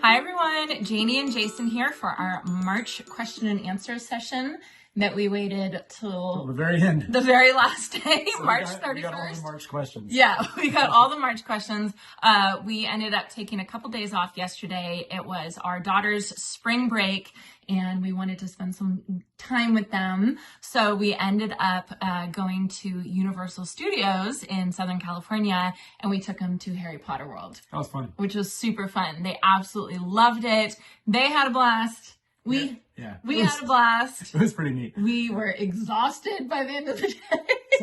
Hi everyone, Janie and Jason here for our March question and answer session that we waited till the very end. The very last day, So March 31st. We got all the March questions. Yeah, we got all the March questions. We ended up taking a couple days off yesterday. It was our daughter's spring break and we wanted to spend some time with them. So we ended up going to Universal Studios in Southern California and we took them to Harry Potter World. That was fun. Which was super fun. They absolutely loved it. They had a blast. We had a blast. It was pretty neat. We were exhausted by the end of the day. It's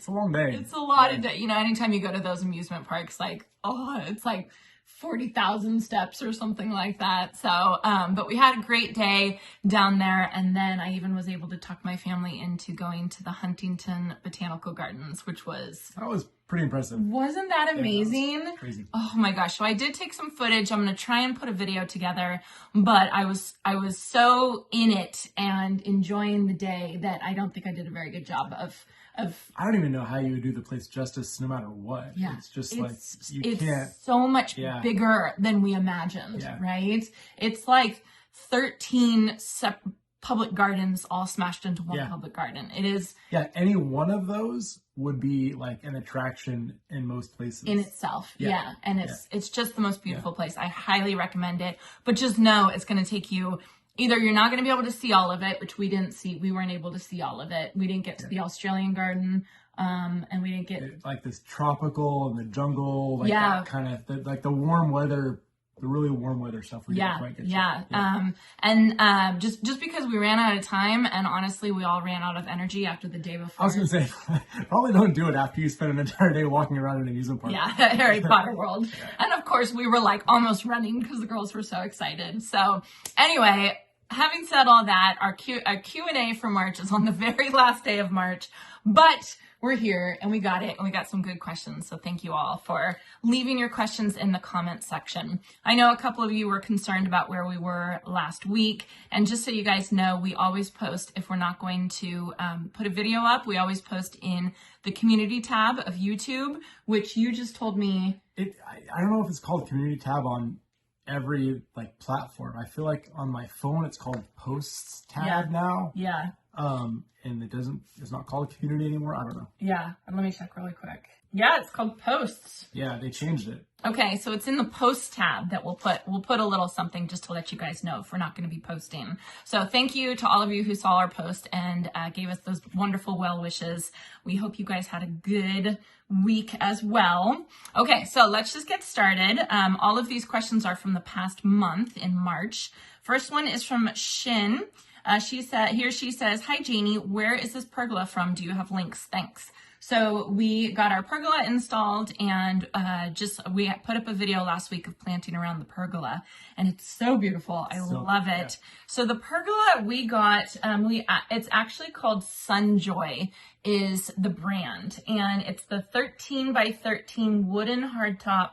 a long day. It's a lot of day. You know, anytime you go to those amusement parks, like, it's like 40,000 steps or something like that. So, but we had a great day down there. And then I even was able to talk my family into going to the Huntington Botanical Gardens, which was... That was pretty impressive. Wasn't that amazing? Yeah, that was crazy. Oh my gosh. So I did take some footage. I'm going to try and put a video together, but I was so in it and enjoying the day that I don't think I did a very good job of I don't even know how you would do the place justice no matter what. Yeah. It's just it's so much bigger than we imagined, right? It's like 13 public gardens all smashed into one public garden. It is. Yeah, any one of those would be like an attraction in most places. In itself, yeah. And it's just the most beautiful place. I highly recommend it. But just know it's going to take you... Either you're not going to be able to see all of it, which we didn't see. We weren't able to see all of it. We didn't get to the Australian garden, and we didn't get... Like this tropical and the jungle, like that kind of... Like the warm weather... The really warm weather stuff we didn't quite get to. Just because we ran out of time, and honestly, we all ran out of energy after the day before. I was going to say, probably don't do it after you spend an entire day walking around an amusement park. Yeah, Harry Potter World. And of course, we were like almost running because the girls were so excited. So anyway, having said all that, our Q&A for March is on the very last day of March, but we're here and we got it and we got some good questions. So thank you all for leaving your questions in the comment section. I know a couple of you were concerned about where we were last week. And just so you guys know, we always post, if we're not going to put a video up, we always post in the community tab of YouTube, which you just told me. I don't know if it's called community tab on every platform. I feel like on my phone it's called posts tab now. Yeah. And it's not called community anymore. I don't know. Yeah. Let me check really quick. Yeah, it's called posts. Yeah, they changed it. Okay, so it's in the post tab that we'll put a little something just to let you guys know if we're not going to be posting. So thank you to all of you who saw our post and gave us those wonderful well wishes. We hope you guys had a good week as well. Okay, so let's just get started. All of these questions are from the past month in March. First one is from Shin. She says, "Hi Janie, where is this pergola from? Do you have links? Thanks." So we got our pergola installed and we put up a video last week of planting around the pergola and it's so beautiful. I love it. Yeah. So the pergola we got, it's actually called Sunjoy is the brand, and it's the 13 by 13 wooden hardtop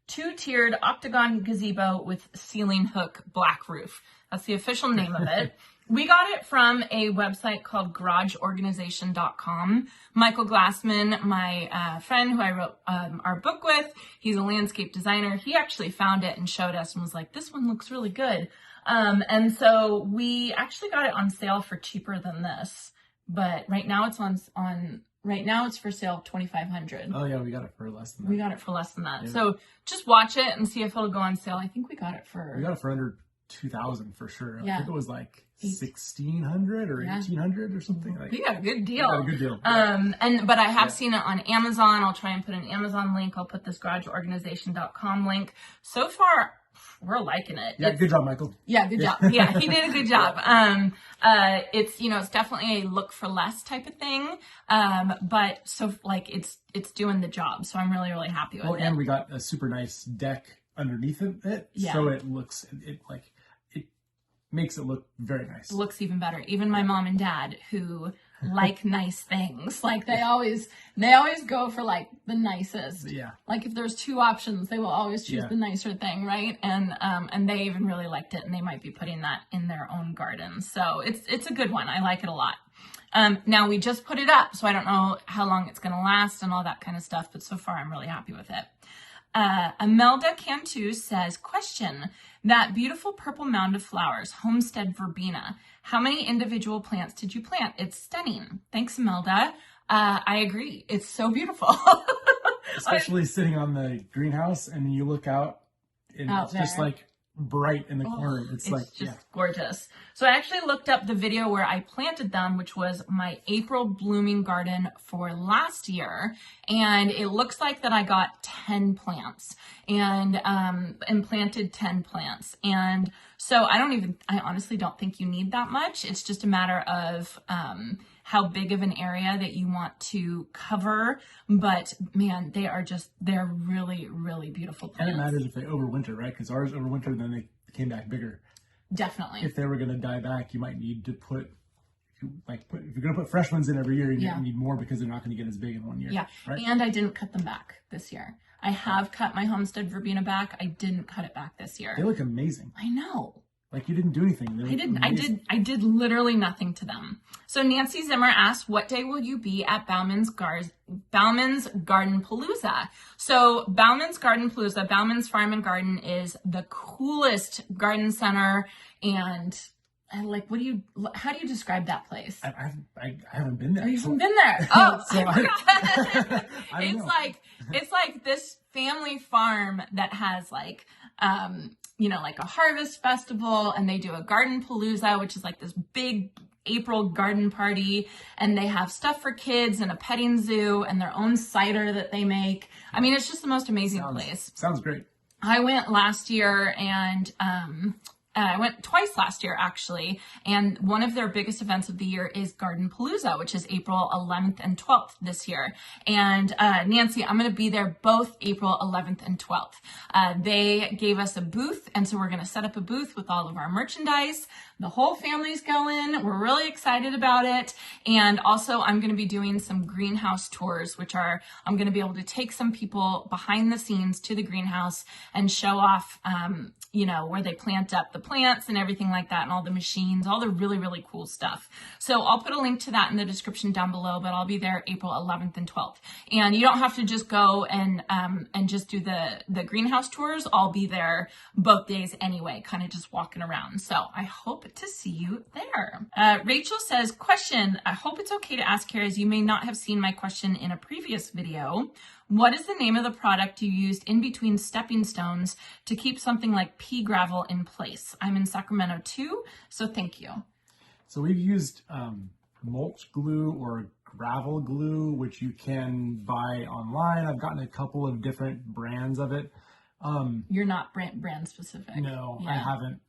2-tiered octagon gazebo with ceiling hook black roof. That's the official name of it. We got it from a website called garageorganization.com. Michael Glassman, my friend who I wrote our book with, he's a landscape designer. He actually found it and showed us and was like, this one looks really good. And so we actually got it on sale for cheaper than this. But right now it's right now it's for sale $2,500. Oh yeah, we got it for less than that. We got it for less than that. Yeah. So just watch it and see if it'll go on sale. I think we got it for under 2,000 for sure. I think it was like 1,600 or 1,800 or something. Like, we got a good deal. We got a good deal. But I have seen it on Amazon. I'll try and put an Amazon link. I'll put this garageorganization.com link. So far, we're liking it. Yeah, good job, Michael. Yeah, good job. Yeah, he did a good job. It's definitely a look for less type of thing. But so it's doing the job. So I'm really, really happy with it. And we got a super nice deck underneath it. Yeah. So it makes it look very nice. Looks even better. Even my mom and dad who like nice things, they always go for the nicest. Yeah. If there's two options, they will always choose the nicer thing, right? And they even really liked it, and they might be putting that in their own garden. So it's a good one. I like it a lot. Now we just put it up, so I don't know how long it's going to last and all that kind of stuff, but so far I'm really happy with it. Imelda Cantu says, question, that beautiful purple mound of flowers, Homestead verbena. How many individual plants did you plant? It's stunning. Thanks, Imelda. I agree. It's so beautiful. Especially sitting on the greenhouse and you look out and it's just like bright in the corner. It's like just gorgeous. So I actually looked up the video where I planted them, which was my April blooming garden for last year, and it looks like that I got 10 plants and planted 10 plants. And so I honestly don't think you need that much. It's just a matter of how big of an area that you want to cover. But man, they're really, really beautiful plants. And it matters if they overwinter, right? Because ours overwintered, then they came back bigger. Definitely. If they were going to die back, you might need to if you're going to put fresh ones in every year, you need more because they're not going to get as big in 1 year. Yeah. Right? And I didn't cut them back this year. I have cut my Homestead verbena back. I didn't cut it back this year. They look amazing. I know. Like you didn't do anything. I didn't. I did literally nothing to them. So Nancy Zimmer asked, what day will you be at Bauman's Gardenpalooza? So Bauman's Gardenpalooza, Bauman's Farm and Garden is the coolest garden center. And how do you describe that place? I haven't been there. Oh, you haven't been there? Oh, so I forgot. It's like this family farm that has like a harvest festival, and they do a Gardenpalooza, which is like this big April garden party, and they have stuff for kids and a petting zoo and their own cider that they make. I mean, it's just the most amazing place. Sounds great. I went last year, and I went twice last year, actually, and one of their biggest events of the year is Gardenpalooza, which is April 11th and 12th this year. And Nancy, I'm going to be there both April 11th and 12th. They gave us a booth, and so we're going to set up a booth with all of our merchandise. The whole family's going. We're really excited about it. And also, I'm going to be doing some greenhouse tours, I'm going to be able to take some people behind the scenes to the greenhouse and show off, where they plant up the plants and everything like that, and all the machines, all the really, really cool stuff. So I'll put a link to that in the description down below, but I'll be there April 11th and 12th. And you don't have to just go and just do the greenhouse tours. I'll be there both days anyway, kind of just walking around. So I hope to see you there. Rachel says, question, I hope it's okay to ask here, as you may not have seen my question in a previous video. What is the name of the product you used in between stepping stones to keep something like pea gravel in place? I'm in Sacramento too, so thank you. So we've used mulch glue or gravel glue, which you can buy online. I've gotten a couple of different brands of it. You're not brand specific. No, yeah. I haven't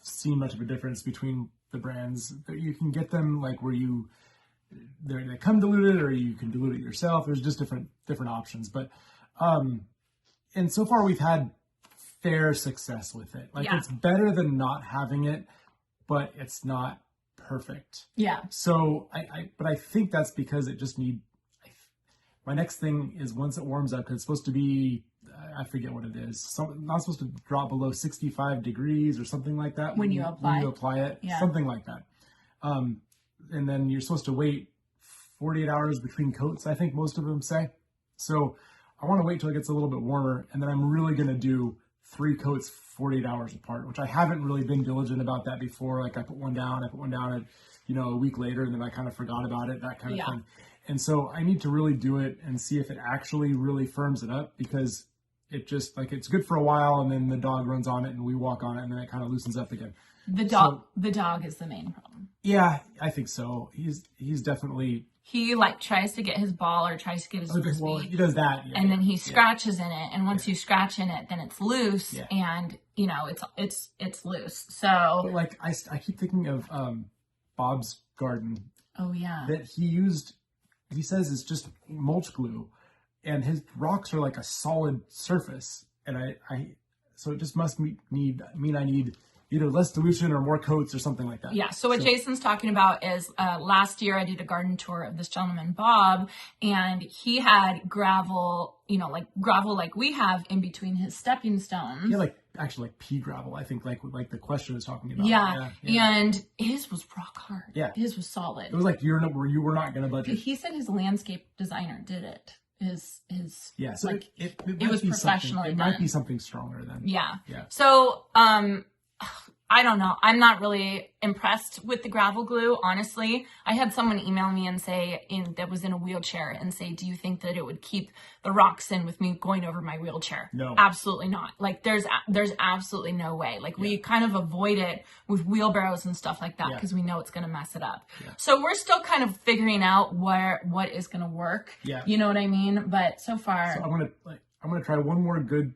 seen much of a difference between the brands. You can get them like where they come diluted, or you can dilute it yourself. There's just different options, but and so far we've had fair success with it. It's better than not having it, but it's not perfect. Yeah. So I think that's because it just my next thing is, once it warms up, because it's supposed to be, I forget what it is, not supposed to drop below 65 degrees or something like that when you apply it, something like that. And then you're supposed to wait 48 hours between coats, I think most of them say. So I want to wait till it gets a little bit warmer, and then I'm really going to do 3 coats 48 hours apart, which I haven't really been diligent about that before. Like I put one down a week later, and then I kind of forgot about it, that kind of thing. And so I need to really do it and see if it actually really firms it up, because it just, it's good for a while, and then the dog runs on it and we walk on it, and then it kind of loosens up again. The dog is the main problem. Yeah, I think so. He's definitely... He tries to get his ball or tries to get his frisbee. Well, he does that. Yeah, and then he scratches in it, and once you scratch in it, then it's loose, and it's loose. So, but I keep thinking of Bob's garden. Oh yeah. That he says it's just mulch glue, and his rocks are like a solid surface, and so it just must mean I need either less dilution or more coats or something like that. Yeah, so what Jason's talking about is last year I did a garden tour of this gentleman, Bob, and he had gravel, gravel like we have in between his stepping stones. Yeah, actually pea gravel, I think, like the question is talking about. Yeah, and his was rock hard. Yeah. His was solid. It was like you were not going to budget. He said his landscape designer did it. is Yeah, so like it it was professionally It done. might be something stronger then. Yeah. Yeah. So, I don't know. I'm not really impressed with the gravel glue, honestly. I had someone email me and say that was in a wheelchair and say, do you think that it would keep the rocks in with me going over my wheelchair? No. Absolutely not. Like there's absolutely no way. Like we kind of avoid it with wheelbarrows and stuff like that because we know it's going to mess it up. Yeah. So we're still kind of figuring out what is going to work. Yeah. You know what I mean? But so far. So I'm gonna try one more good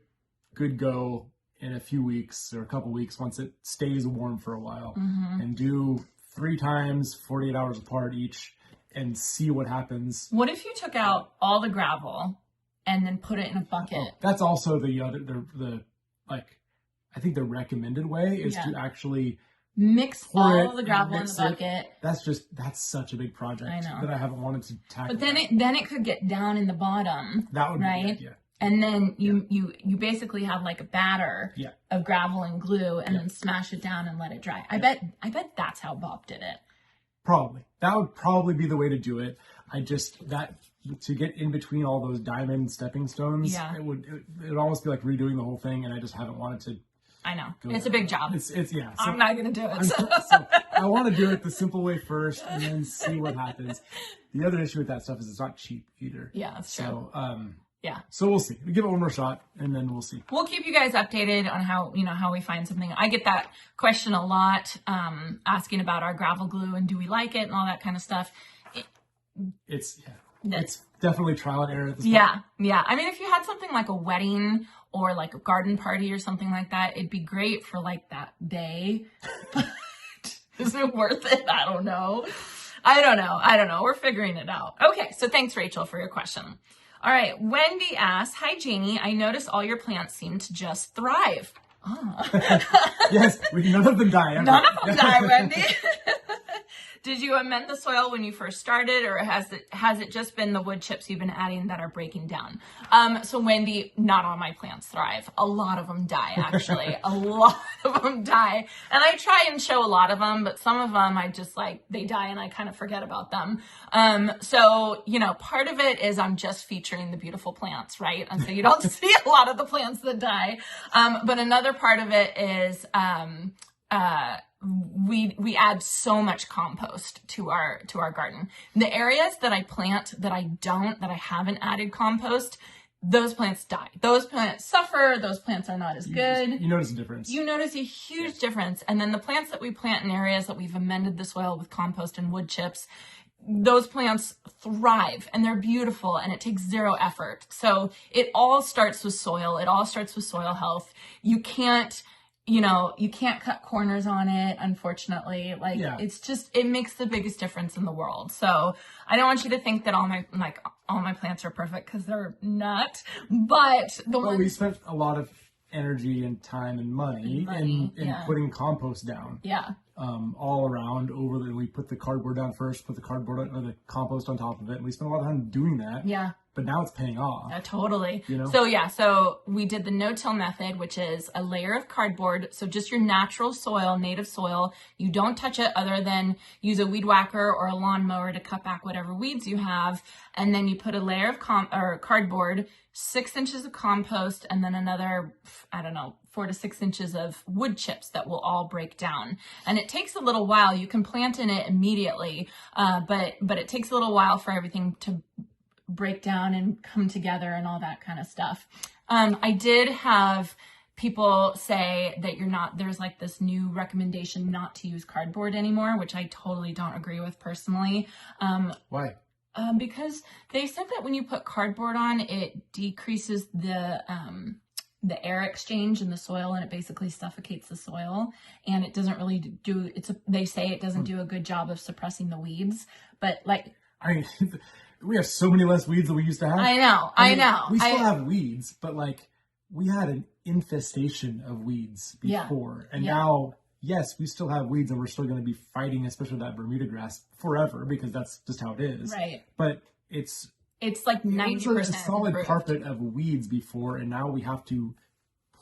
go in a few weeks or a couple weeks once it stays warm for a while, and do 3 times 48 hours apart each and see what happens. What if you took out all the gravel and then put it in a bucket? Oh, that's also the I think the recommended way is to actually mix pour all of the gravel in mix the bucket. That's such a big project I know. that I haven't wanted to tackle. But then it could get down in the bottom. That would right? be good, yeah. And then you basically have like a batter Yeah. of gravel and glue and then smash it down and let it dry. I bet that's how Bob did it. Probably. That would probably be the way to do it. To get in between all those diamond stepping stones, it would almost be like redoing the whole thing, and I just haven't wanted to. I know. It's a big job. It's yeah. So I'm not going to do it. so I want to do it the simple way first and then see what happens. The other issue with that stuff is it's not cheap either. Yeah, that's true. So, yeah. So we'll see. We'll give it one more shot and then we'll see. We'll keep you guys updated on how we find something. I get that question a lot, asking about our gravel glue and do we like it and all that kind of stuff. It's definitely trial and error at this point. Yeah. I mean, if you had something like a wedding or like a garden party or something like that, it'd be great for like that day. But is it worth it? I don't know. We're figuring it out. Okay, so thanks, Rachel, for your question. All right, Wendy asks, hi, Janie. I notice all your plants seem to just thrive. Oh. Yes, none of them die ever. None of them die, Wendy. Did you amend the soil when you first started, or has it just been the wood chips you've been adding that are breaking down? So Wendy, not all my plants thrive. A lot of them die, actually. A lot of them die. And I try and show a lot of them, but some of them I just they die and I kind of forget about them. So, part of it is I'm just featuring the beautiful plants, right? And so you don't see a lot of the plants that die. But another part of it is, we add so much compost to our garden. The areas that I plant that I haven't added compost, those plants die. Those plants suffer. Those plants are not as good. You notice a difference. You notice a huge difference. And then the plants that we plant in areas that we've amended the soil with compost and wood chips, those plants thrive and they're beautiful and it takes zero effort. So it all starts with soil. It all starts with soil health. You can't cut corners on it, unfortunately. It makes the biggest difference in the world. So I don't want you to think that all my plants are perfect, because they're not. But we spent a lot of energy and time and money in putting compost down. Yeah. All around we put the cardboard down first, put the the compost on top of it, and we spent a lot of time doing that. Yeah. But now it's paying off. Totally. So we did the no-till method, which is a layer of cardboard. So just your natural soil, native soil. You don't touch it other than use a weed whacker or a lawnmower to cut back whatever weeds you have. And then you put a layer of cardboard, 6 inches of compost, and then another, 4 to 6 inches of wood chips that will all break down. And it takes a little while. You can plant in it immediately, but it takes a little while for everything to break down and come together and all that kind of stuff. I did have people say that there's this new recommendation not to use cardboard anymore, which I totally don't agree with personally. Why? Because they said that when you put cardboard on, it decreases the air exchange in the soil, and it basically suffocates the soil, and it doesn't really they say it doesn't do a good job of suppressing the weeds, but we have so many less weeds than we used to have. I know. We still have weeds, but we had an infestation of weeds before. And now, yes, we still have weeds and we're still going to be fighting, especially that Bermuda grass, forever, because that's just how it is. Right. But it's 90% a solid improved. carpet of weeds before, and now we have to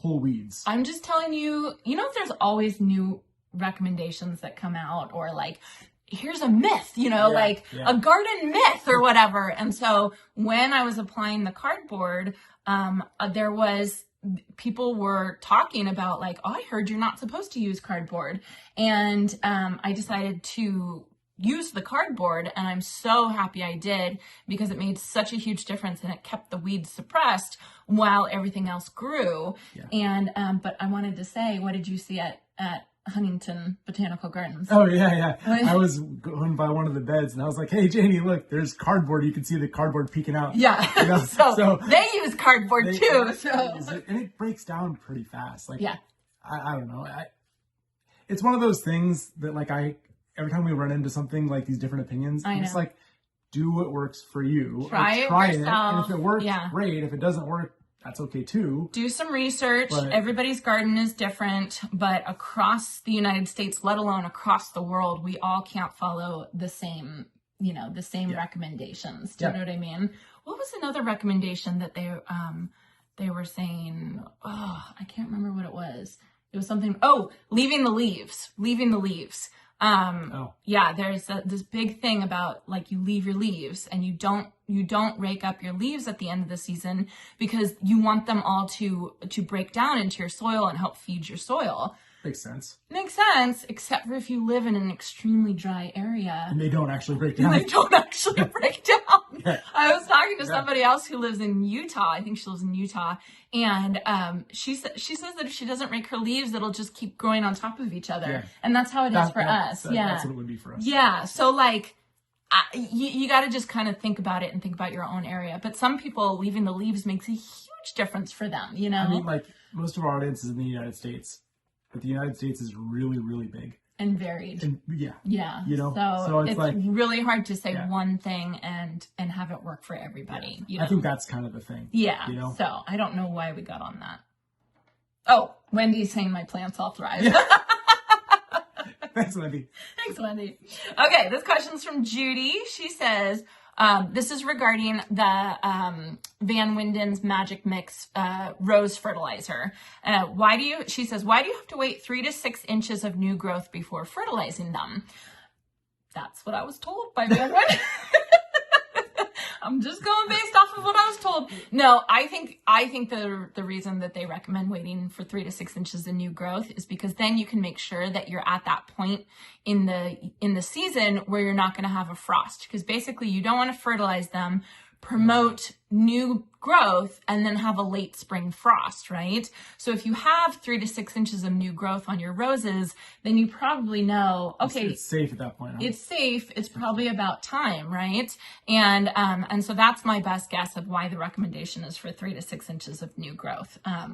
pull weeds. I'm just telling you, there's always new recommendations that come out, or here's a myth, a garden myth or whatever. And so when I was applying the cardboard, people were talking about like, oh, I heard you're not supposed to use cardboard. And I decided to use the cardboard, and I'm so happy I did, because it made such a huge difference, and it kept the weeds suppressed while everything else grew. Yeah. And but I wanted to say, what did you see at Huntington Botanical Gardens? Oh yeah. I was going by one of the beds and I was like, hey Janie, look, there's cardboard. You can see the cardboard peeking out. Yeah. So they use cardboard too. And it breaks down pretty fast. Like, yeah. I don't know. It's one of those things that like every time we run into something like these different opinions, it's like, do what works for you. Try it. And if it works, great. If it doesn't work, that's okay too. Do some research. Everybody's garden is different, but across the United States, let alone across the world, we all can't follow the same recommendations. Do you know what I mean? What was another recommendation that they were saying? Oh, I can't remember what it was. It was something. Oh, leaving the leaves. Yeah, there's this big thing about like you leave your leaves and you don't rake up your leaves at the end of the season, because you want them all to break down into your soil and help feed your soil. Makes sense, except for if you live in an extremely dry area. And they don't actually break down. Yeah. I was talking to somebody else who lives in Utah. I think she lives in Utah. And she says that if she doesn't rake her leaves, it'll just keep growing on top of each other. Yeah. And that's how it is for us. That's what it would be for us. Yeah. So like, you got to just kind of think about it and think about your own area. But some people, leaving the leaves makes a huge difference for them, you know? I mean, like, most of our audience is in the United States. But the United States is really, really big. And varied. And yeah. You know? So it's like really hard to say one thing and have it work for everybody. Yeah. You know? I think that's kind of the thing. Yeah. You know? So I don't know why we got on that. Oh, Wendy's saying my plants all thrive. Yeah. Thanks, Wendy. Okay, this question's from Judy. She says, this is regarding the Van Winden's Magic Mix rose fertilizer. She says, why do you have to wait 3 to 6 inches of new growth before fertilizing them? That's what I was told by Van Winden. I'm just going based off of what I was told. No, I think the reason that they recommend waiting for 3 to 6 inches of new growth is because then you can make sure that you're at that point in the season where you're not going to have a frost. Because basically you don't want to fertilize them, promote new growth, and then have a late spring frost, right? So if you have 3 to 6 inches of new growth on your roses, then you probably know, okay, it's safe at that point. Huh? It's safe. It's probably about time, right? And so that's my best guess of why the recommendation is for 3 to 6 inches of new growth. That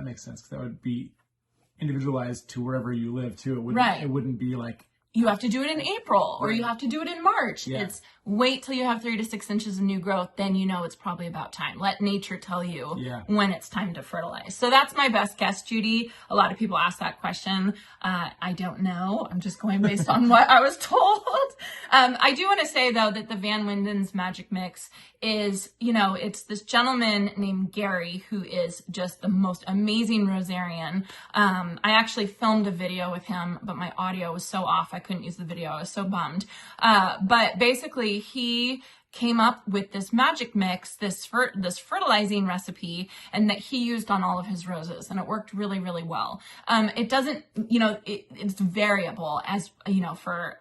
makes sense. 'Cause that would be individualized to wherever you live too. It wouldn't be like, you have to do it in April or you have to do it in March. Yeah. It's wait till you have 3 to 6 inches of new growth. Then you know it's probably about time. Let nature tell you when it's time to fertilize. So that's my best guess, Judy. A lot of people ask that question. I don't know. I'm just going based on what I was told. I do want to say though that the Van Winden's Magic Mix is, it's this gentleman named Gary who is just the most amazing rosarian. I actually filmed a video with him, but my audio was so off I couldn't use the video. I was so bummed. But basically he came up with this magic mix, this fertilizing recipe, and that he used on all of his roses, and it worked really, really well. It doesn't, it's variable as, for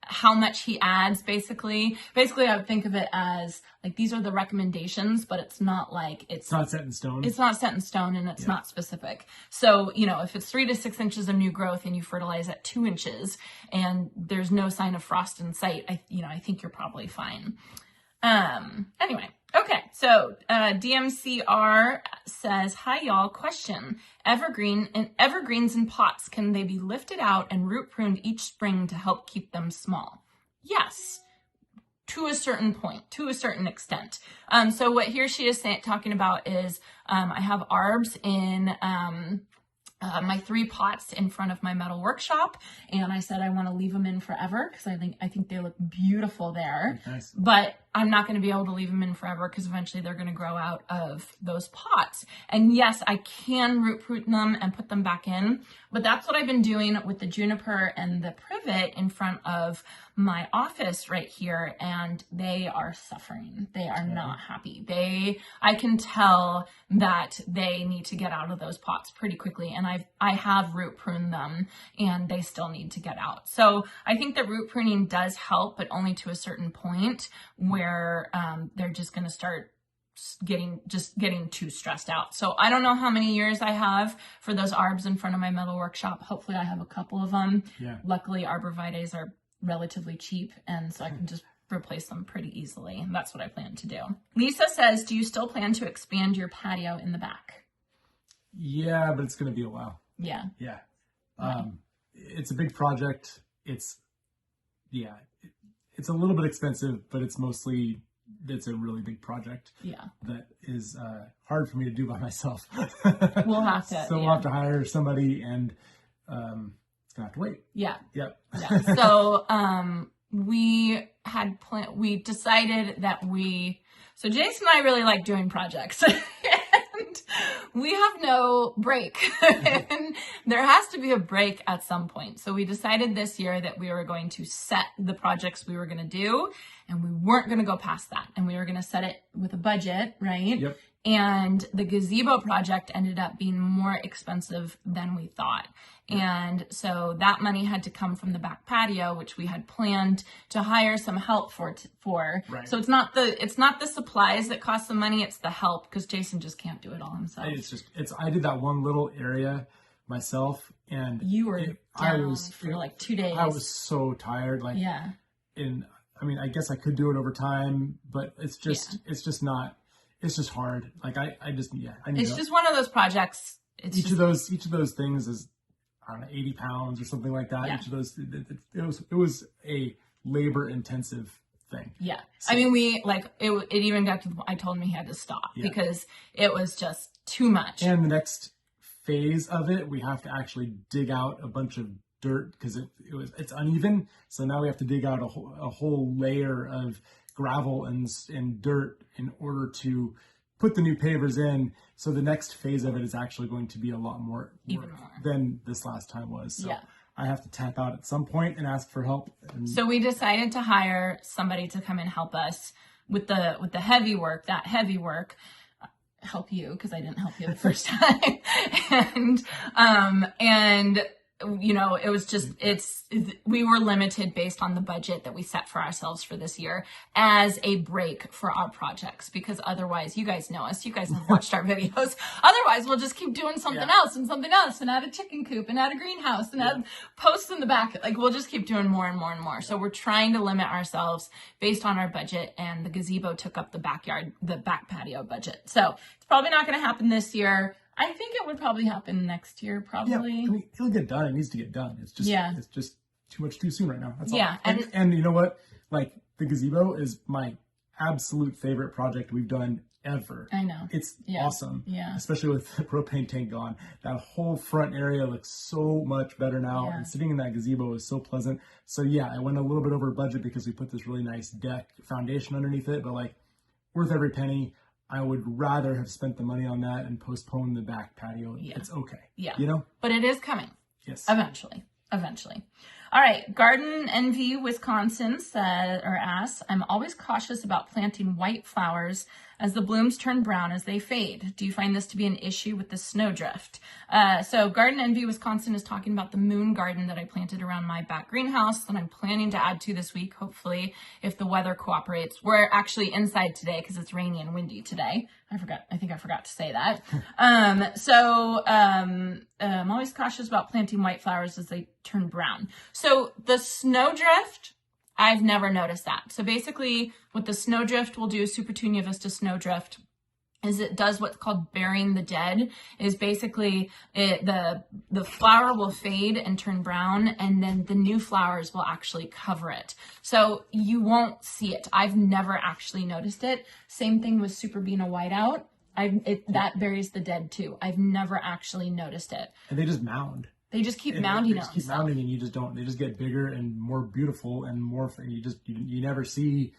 how much he adds, basically. Basically, I would think of it as, like, these are the recommendations, but it's not like it's not set in stone. It's not set in stone, and it's not specific. So, if it's 3 to 6 inches of new growth and you fertilize at 2 inches and there's no sign of frost in sight, I think you're probably fine. Anyway, okay. So, DMCR says, hi y'all, question. Evergreens in pots, can they be lifted out and root pruned each spring to help keep them small? Yes. To a certain point, to a certain extent. So what she is talking about is, I have arbs in, my 3 pots in front of my metal workshop, and I said I want to leave them in forever because I think they look beautiful there. Nice. But I'm not going to be able to leave them in forever because eventually they're going to grow out of those pots. And yes, I can root prune them and put them back in, but that's what I've been doing with the juniper and the privet in front of my office right here, and they are suffering. They are not happy. I can tell that they need to get out of those pots pretty quickly, and I have root pruned them and they still need to get out. So I think that root pruning does help, but only to a certain point where they're just going to start getting too stressed out. So I don't know how many years I have for those arbs in front of my metal workshop. Hopefully I have a couple of them. Yeah. Luckily arborvitaes are relatively cheap, and so I can just replace them pretty easily. And that's what I plan to do. Lisa says, do you still plan to expand your patio in the back? Yeah, but it's going to be a while. Yeah. Yeah. It's a big project. It's a little bit expensive, but it's a really big project. Yeah. That is hard for me to do by myself. We'll have to. So we'll have to hire somebody, and it's going to have to wait. Yeah. Yep. Yeah. So we decided that so Jason and I really like doing projects. And we have no break. And there has to be a break at some point. So we decided this year that we were going to set the projects we were going to do, and we weren't going to go past that. And we were going to set it with a budget, right? Yep. And the gazebo project ended up being more expensive than we thought. And so that money had to come from the back patio, which we had planned to hire some help for. Right. So it's not the supplies that cost the money, it's the help, because Jason just can't do it all himself. I did that one little area myself, and you were down for like 2 days. I was so tired. Like, yeah. I guess I could do it over time, but it's just not. It's just hard. Like it's just one of those projects. Each of those things is, I don't know, 80 pounds or something like that. Yeah. Each of those, it was a labor intensive thing. Yeah. So, I mean, it even got to the point I told him he had to stop because it was just too much. And the next phase of it, we have to actually dig out a bunch of dirt because it's uneven. So now we have to dig out a whole layer of gravel and dirt in order to put the new pavers in. So the next phase of it is actually going to be a lot more than this last time was. So I have to tap out at some point and ask for help. So we decided to hire somebody to come and help us with the heavy work, help you, because I didn't help you the first time. And you know, it was just, we were limited based on the budget that we set for ourselves for this year as a break for our projects, because otherwise, you guys know us, you guys have watched our videos. Otherwise, we'll just keep doing something else and something else, and add a chicken coop and add a greenhouse and add posts in the back. Like, we'll just keep doing more and more and more. So we're trying to limit ourselves based on our budget, and the gazebo took up the back patio budget. So it's probably not going to happen this year. I think it would probably happen next year, probably. Yeah, I mean, it'll get done. It needs to get done. It's just too much too soon right now. That's all. And you know what? Like, the gazebo is my absolute favorite project we've done ever. I know. It's awesome. Yeah. Especially with the propane tank gone. That whole front area looks so much better now. And sitting in that gazebo is so pleasant. So yeah, I went a little bit over budget because we put this really nice deck foundation underneath it, but like, worth every penny. I would rather have spent the money on that and postpone the back patio. Yeah. It's okay. Yeah. You know? But it is coming. Yes. Eventually. All right. Garden Envy Wisconsin asks, I'm always cautious about planting white flowers as the blooms turn brown as they fade. Do you find this to be an issue with the snowdrift? So Garden Envy Wisconsin is talking about the moon garden that I planted around my back greenhouse that I'm planning to add to this week, hopefully, if the weather cooperates. We're actually inside today because it's rainy and windy today. I think I forgot to say that. I'm always cautious about planting white flowers as they turn brown. So the snowdrift, I've never noticed that. So basically what the snowdrift will do, Super Tunia Vista snowdrift, is it does what's called burying the dead. Is basically the flower will fade and turn brown, and then the new flowers will actually cover it. So you won't see it. I've never actually noticed it. Same thing with Super Beena Whiteout. That buries the dead too. I've never actually noticed it. And they just mound. They just keep mounding They just keep mounding, and you just don't. They just get bigger and more beautiful and more. And you never see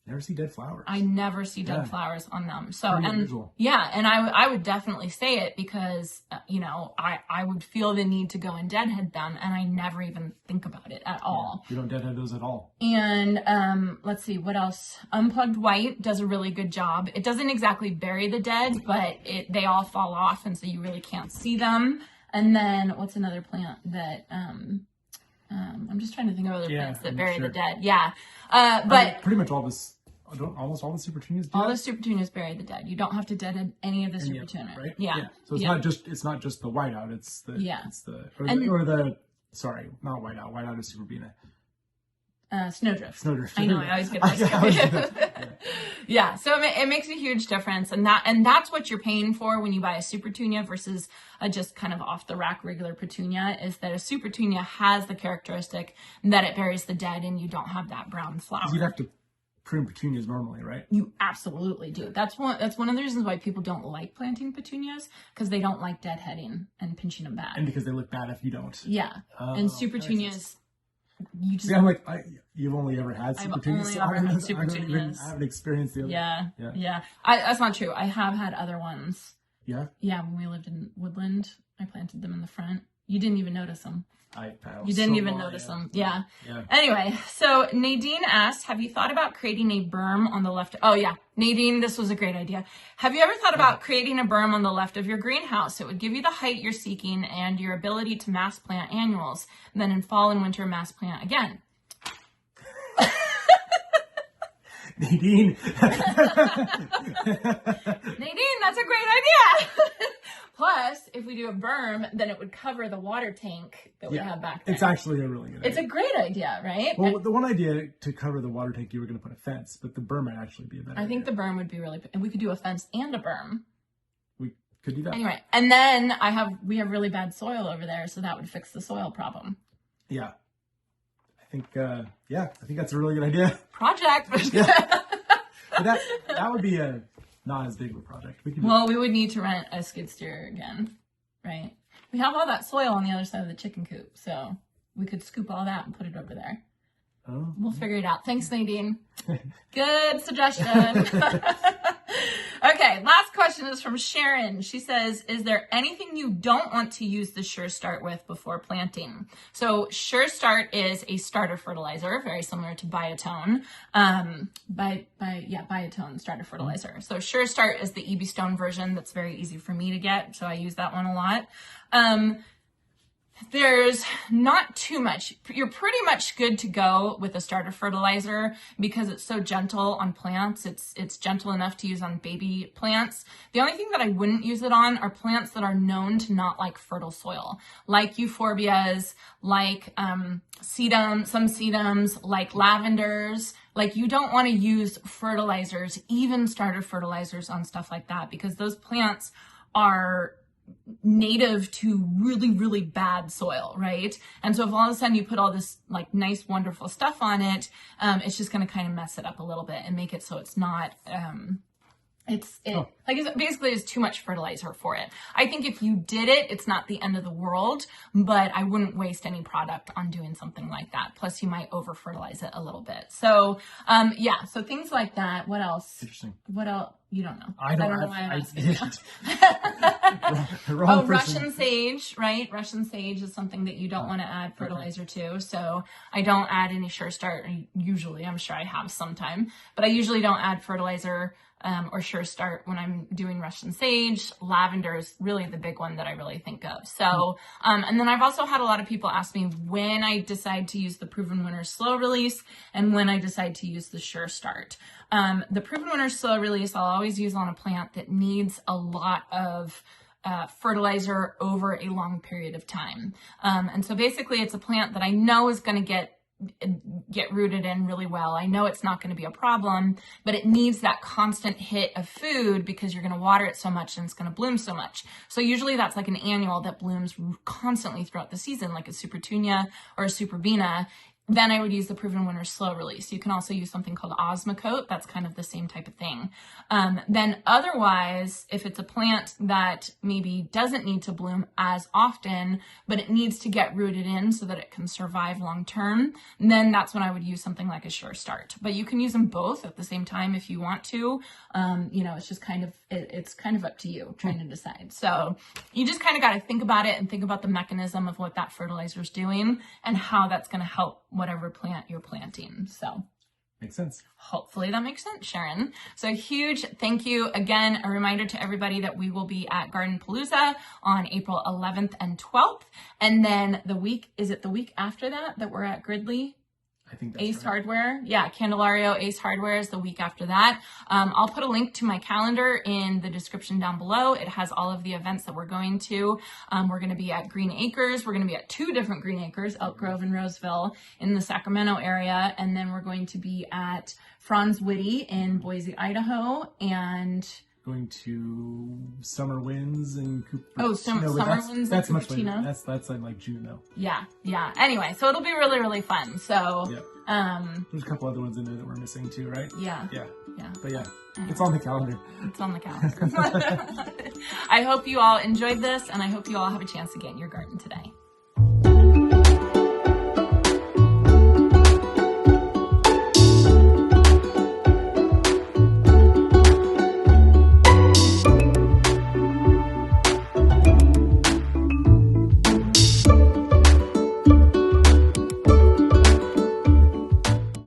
never see dead flowers. I never see dead flowers on them. So, Pretty and unusual. yeah, and I would definitely say it because, I would feel the need to go and deadhead them, and I never even think about it at all. You don't deadhead those at all. And let's see, what else? Unplugged white does a really good job. It doesn't exactly bury the dead, but they all fall off, and so you really can't see them. And then what's another plant that I'm just trying to think of other plants that bury the dead. Yeah, but pretty much almost all the super petunias do all that? the super petunias bury the dead. You don't have to deadhead any of the super petunia, right? Yeah. So it's not just the whiteout. It's the not whiteout. Whiteout is verbena. Snowdrift. Snowdrift. I know. I always get that. Yeah. So it makes a huge difference, and that's what you're paying for when you buy a super petunia versus a just kind of off the rack regular petunia. Is that a super petunia has the characteristic that it buries the dead, and you don't have that brown flower. You'd have to prune petunias normally, right? You absolutely do. That's one of the reasons why people don't like planting petunias, because they don't like deadheading and pinching them back. And because they look bad if you don't. Yeah. And super petunias, you just... See, I'm like, you've only ever had super petunias. I've only ever had super petunias. I haven't experienced the other. Yeah. That's not true. I have had other ones. Yeah? Yeah, when we lived in Woodland, I planted them in the front. You didn't even notice them. You didn't even notice them. Yeah. Anyway, so Nadine asked, have you thought about creating a berm on the left? Oh yeah, Nadine, this was a great idea. Have you ever thought about creating a berm on the left of your greenhouse? It would give you the height you're seeking and your ability to mass plant annuals. And then in fall and winter, mass plant again. Nadine. Nadine, that's a great idea. Plus, if we do a berm, then it would cover the water tank that we have back there. It's actually a really good idea. It's a great idea, right? Well, the one idea to cover the water tank, you were going to put a fence, but the berm might actually be a better idea. I think the berm would be really, and we could do a fence and a berm. We could do that. Anyway, and then we have really bad soil over there, so that would fix the soil problem. Yeah. I think that's a really good idea. Project. But that would be not as big of a project. We would need to rent a skid steer again, right? We have all that soil on the other side of the chicken coop, so we could scoop all that and put it over there. Oh. We'll figure it out. Thanks, Nadine. Good suggestion. Okay, last question is from Sharon. She says, is there anything you don't want to use the Sure Start with before planting? So Sure Start is a starter fertilizer, very similar to Biotone. Biotone starter fertilizer. So Sure Start is the EB Stone version that's very easy for me to get, so I use that one a lot. There's not too much. You're pretty much good to go with a starter fertilizer because it's so gentle on plants. It's gentle enough to use on baby plants. The only thing that I wouldn't use it on are plants that are known to not like fertile soil, like euphorbias, like sedum, some sedums, like lavenders. Like, you don't want to use fertilizers, even starter fertilizers, on stuff like that, because those plants are native to really, really bad soil, right? And so if all of a sudden you put all this like nice, wonderful stuff on it, it's just going to kind of mess it up a little bit and make it so it's not, basically it's too much fertilizer for it. I think if you did it, it's not the end of the world, but I wouldn't waste any product on doing something like that. Plus you might over fertilize it a little bit. So, so things like that. What else? Interesting. What else? You don't know. I don't know why I'm asking. Russian sage, right? Russian sage is something that you don't want to add fertilizer to. So I don't add any Sure Start. Usually, I'm sure I have sometime, but I usually don't add fertilizer or Sure Start when I'm doing Russian sage. Lavender is really the big one that I really think of. So, and then I've also had a lot of people ask me when I decide to use the Proven Winner Slow Release and when I decide to use the Sure Start. The Proven Winner Slow Release I'll always use on a plant that needs a lot of fertilizer over a long period of time. And so basically it's a plant that I know is going to get rooted in really well. I know it's not going to be a problem, but it needs that constant hit of food because you're going to water it so much and it's going to bloom so much. So usually that's like an annual that blooms constantly throughout the season, like a super petunia or a super verbena. then I would use the Proven Winners slow release. You can also use something called Osmocote. That's kind of the same type of thing. Then otherwise, if it's a plant that maybe doesn't need to bloom as often, but it needs to get rooted in so that it can survive long term, then that's when I would use something like a Sure Start. But you can use them both at the same time if you want to. You know, it's just kind of, it's kind of up to you trying to decide. So you just kind of got to think about it and think about the mechanism of what that fertilizer is doing and how that's going to help whatever plant you're planting. So makes sense. Hopefully that makes sense, Sharon. So a huge thank you. Again, a reminder to everybody that we will be at Gardenpalooza on April 11th and 12th. And then is it the week after that we're at Gridley? I think that's Ace right. Hardware. Yeah, Candelario Ace Hardware is the week after that. I'll put a link to my calendar in the description down below. It has all of the events that we're going to. We're going to be at Green Acres. We're going to be at 2 different Green Acres, Elk Grove and Roseville in the Sacramento area. And then we're going to be at Franz Whitty in Boise, Idaho. And going to Summer Winds in Cupertino. Oh, Summer Winds that's in much later. Cupertino. That's like June though. Yeah. Anyway, so it'll be really, really fun. So, there's a couple other ones in there that we're missing too, right? Yeah. But yeah, it's on the calendar. It's on the calendar. I hope you all enjoyed this, and I hope you all have a chance to get in your garden today.